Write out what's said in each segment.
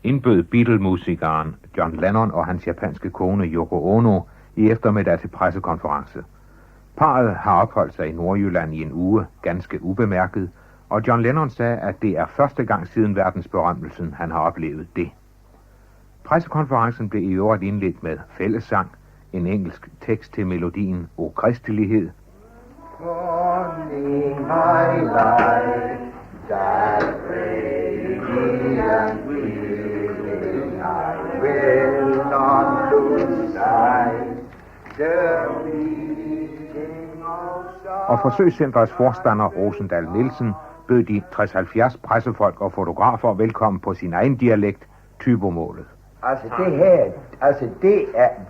indbød Beatle-musikeren John Lennon og hans japanske kone Yoko Ono i eftermiddag til pressekonference. Parret har opholdt sig i Nordjylland i en uge, ganske ubemærket, og John Lennon sagde, at det er første gang siden verdensberømmelsen, han har oplevet det. Pressekonferencen blev i øvrigt indledt med fællessang, en engelsk tekst til melodien O Kristelighed. Morning, my life, that radiant gleaming, I will not lose sight, the meeting of Og forsøgscenterets forstander Rosendal Nielsen bød de 60-70 pressefolk og fotografer velkommen på sin egen dialekt, Tybomålet. Altså det her,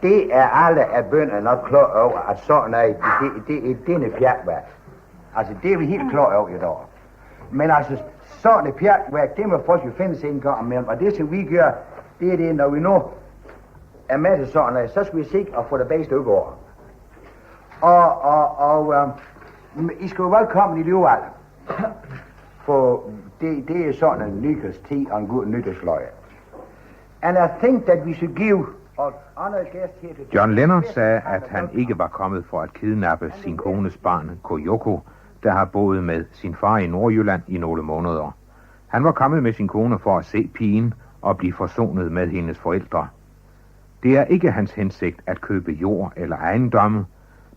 det er alle af bønderne nok klar over, at sådan er det er denne pjattværk. Altså det er vi helt klar over i dag. Men altså sådan et pjattværk, det må folk jo finde sig en gang imellem. Og det som vi gør, det er det, når vi nu er med til sådan, så skal vi sikre at få det bedste ud over. Og I skal jo velkommen i livet. For det er sådan en nytårstid og en god nytårsløje. And I think that we should give our honored guest here today. John Lennon sagde, at han ikke var kommet for at kidnappe sin kones barn, Koyoko, der har boet med sin far i Nordjylland i nogle måneder. Han var kommet med sin kone for at se pigen og blive forsonet med hendes forældre. Det er ikke hans hensigt at købe jord eller ejendomme,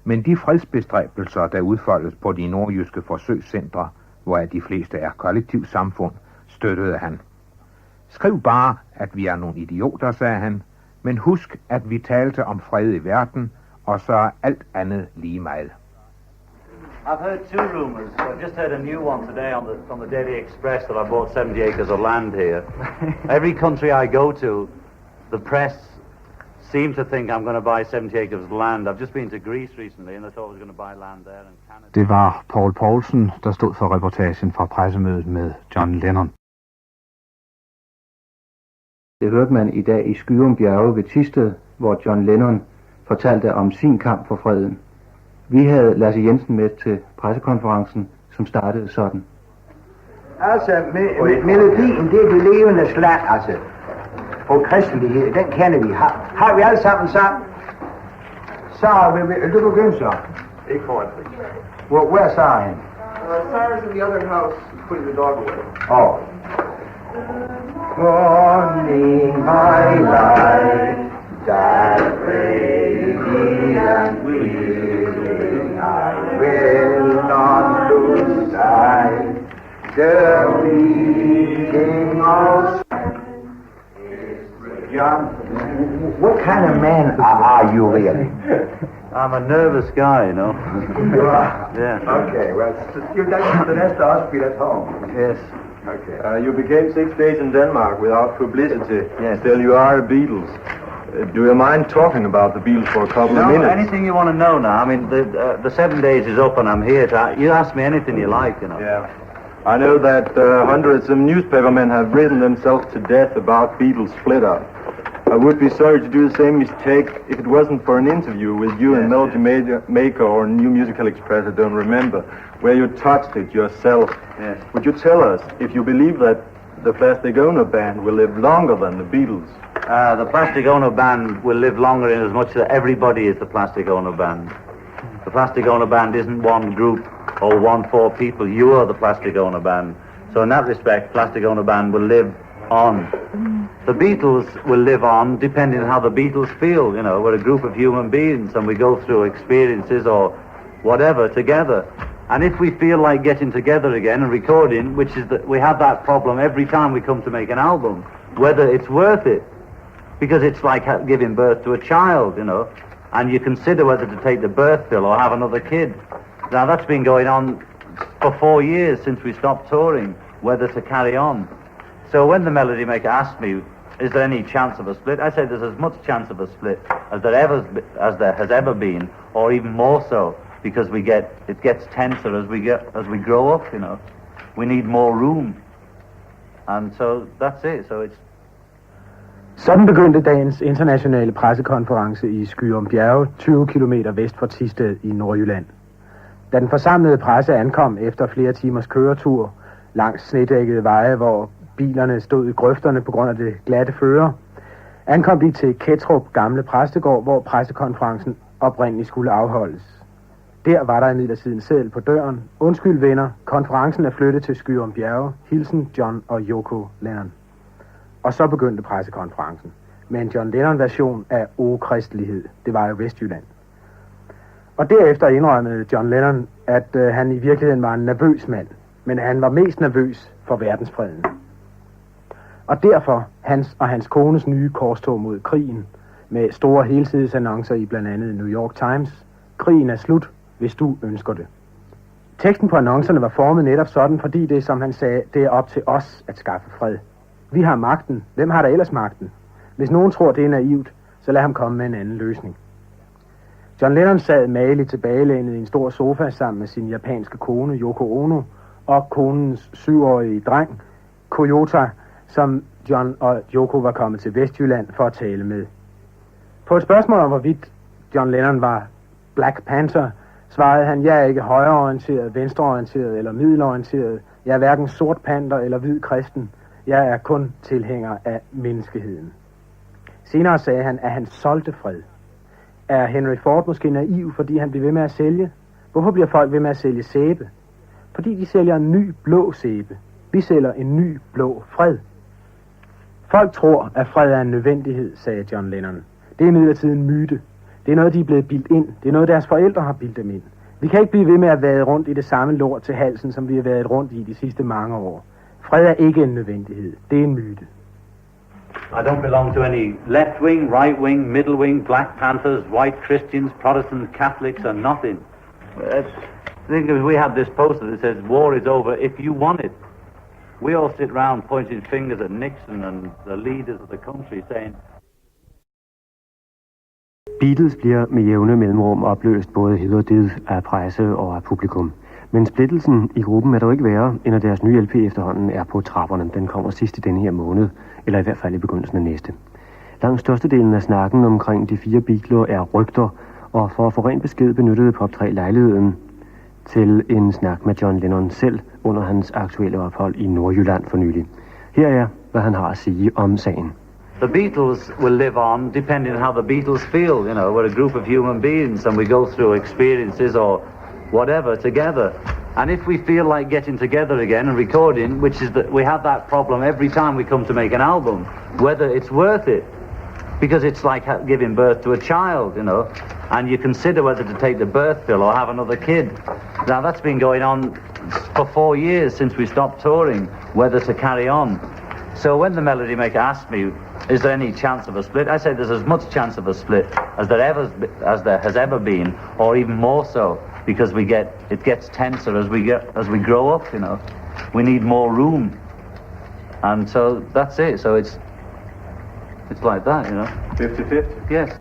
men de fredsbestræbelser, der udfoldes på de nordjyske forsøgscentre, hvor de fleste er kollektivsamfund, støttede han. Skriv bare, at vi er nogle idioter, sagde han, men husk, at vi talte om fred i verden, og så er alt andet lige meget. I've heard two rumors. I've just heard a new one today on the Daily Express that I bought 70 acres of land here. Every country I go to, the press seem to think I'm going to buy 70 acres of land. I've just been to Greece recently, and I thought I was going to buy land there in Canada. Det var Paul Poulsen, der stod for reportagen fra pressemødet med John Lennon. Det hørte man i dag i Skyrum Bjerge ved Thisted, hvor John Lennon fortalte om sin kamp for freden. Vi havde Lasse Jensen med til pressekonferencen, som startede sådan. Altså, melodien, det er det levende slag, altså. Og kristelighed, den kender vi. Har vi alle sammen sang? Så vil du begynde så? Ikke foran. Where are han? Cyrus in the other house putting the dog away. Oh. Morning, my life, that radiant gleaming, I will not lose sight, the meeting of John, what kind of man are you really? I'm a nervous guy, you know. You are? Yeah. Okay, well, you're the next hospital at home. Yes. Okay. You became 6 days in Denmark without publicity. Yes. Still, you are the Beatles. Do you mind talking about the Beatles for a couple of minutes? Anything you want to know now. I mean, the 7 days is up and I'm here to... You ask me anything you like, you know. Yeah. I know that hundreds of newspapermen have written themselves to death about Beatles split up. I would be sorry to do the same mistake if it wasn't for an interview with you and Melody Maker or New Musical Express, I don't remember, where you touched it yourself. Yes. Would you tell us if you believe that the Plastic Ono Band will live longer than the Beatles? The Plastic Ono Band will live longer in as much as everybody is the Plastic Ono Band. The Plastic Ono Band isn't one group or 4 people. You are the Plastic Ono Band. So in that respect, Plastic Ono Band will live on. The Beatles will live on depending on how the Beatles feel. You know, we're a group of human beings and we go through experiences or whatever together. And if we feel like getting together again and recording, which is that we have that problem every time we come to make an album, whether it's worth it, because it's like giving birth to a child, you know, and you consider whether to take the birth pill or have another kid. Now that's been going on for 4 years since we stopped touring, whether to carry on. So when the Melody Maker asked me, is there any chance of a split? I said there's as much chance of a split as there has ever been, or even more so, because it gets tenser as we grow up, you know. We need more room. And so that's it. So it's... Sådan begyndte dagens internationale pressekonference i Skyrum Bjerge, 20 kilometer vest for Thisted i Nordjylland. Da den forsamlede presse ankom efter flere timers køretur langs snedækkede veje, hvor bilerne stod i grøfterne på grund af det glatte føre, ankom de til Kettrup gamle præstegård, hvor præstekonferencen oprindeligt skulle afholdes. Der var der imidlertid en seddel på døren. Undskyld venner, konferencen er flyttet til Skyrum Bjerge. Hilsen John og Yoko Lennon. Og så begyndte pressekonferencen med en John Lennon-version af O Kristelighed. Det var jo Vestjylland. Og derefter indrømmede John Lennon, at han i virkeligheden var en nervøs mand, men han var mest nervøs for verdensfreden. Og derfor hans og hans kones nye korstog mod krigen, med store helsidesannoncer i blandt andet New York Times. Krigen er slut, hvis du ønsker det. Teksten på annoncerne var formet netop sådan, fordi det, som han sagde, det er op til os at skaffe fred. Vi har magten. Hvem har der ellers magten? Hvis nogen tror, det er naivt, så lad ham komme med en anden løsning. John Lennon sad mageligt tilbagelænet i en stor sofa sammen med sin japanske kone, Yoko Ono, og konens 7-årige dreng, Koyota, som John og Yoko var kommet til Vestjylland for at tale med. På et spørgsmål om, hvorvidt John Lennon var Black Panther, svarede han, jeg er ikke højreorienteret, venstreorienteret eller middelorienteret. Jeg er hverken sort panter eller hvid kristen. Jeg er kun tilhænger af menneskeheden. Senere sagde han, at han solgte fred. Er Henry Ford måske naiv, fordi han bliver ved med at sælge? Hvorfor bliver folk ved med at sælge sæbe? Fordi de sælger en ny blå sæbe. Vi sælger en ny blå fred. Folk tror, at fred er en nødvendighed, sagde John Lennon. Det er imidlertid en myte. Det er noget, de er blevet bildt ind. Det er noget, deres forældre har bildt dem ind. Vi kan ikke blive ved med at vade rundt i det samme lort til halsen, som vi har været rundt i de sidste mange år. Fred er ikke en nødvendighed. Det er en myte. I don't belong to any left wing, right wing, middle wing, Black Panthers, white Christians, Protestants, Catholics, or nothing. Think if we had this poster that says war is over if you want it. We all sit round pointing fingers at Nixon and the leaders of the country saying, Beatles bliver med jævne mellemrum opløst både hed og did af presse og af publikum. Men splittelsen i gruppen er dog ikke værre, end at deres nye LP efterhånden er på trapperne. Den kommer sidst i denne her måned, eller i hvert fald i begyndelsen af næste. Langt størstedelen af snakken omkring de 4 Beatles er rygter, og for at få ren besked benyttede Pop 3 lejligheden til en snak med John Lennon selv under hans aktuelle ophold i Nordjylland for nylig. Her er, hvad han har at sige om sagen. the Beatles will live on depending on how the Beatles feel. You know, we're a group of human beings and we go through experiences or whatever together. And if we feel like getting together again and recording, which is that we have that problem every time we come to make an album, whether it's worth it, because it's like giving birth to a child, you know, and you consider whether to take the birth pill or have another kid. Now that's been going on for 4 years since we stopped touring, whether to carry on. So when the Melody Maker asked me, is there any chance of a split? I say there's as much chance of a split as there has ever been, or even more so, because it gets tenser as we grow up, you know. We need more room. And so that's it. So it's like that, you know. 50-50? Yes.